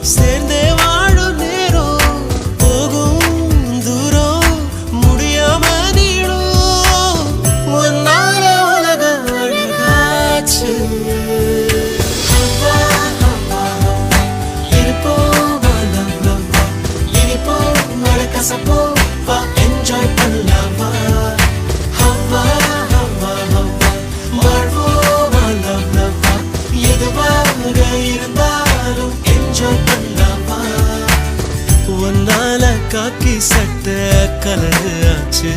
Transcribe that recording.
சேர்ந்தே வாழும் நேரம் போகும் தூரம் முடியாம நீடும் ஒன்னால உலக அழகாச்சு Enjoy பண்ணலாமா ஹவ்வா ஹவ்வா ஹவ்வா வாழ்வோமா லவ் லவ்வா எதுவாக இருந்தாலும் என்ஜாய் பண்ணலாமா ஒன்னால காக்கி சட்டை கலரு ஆச்சு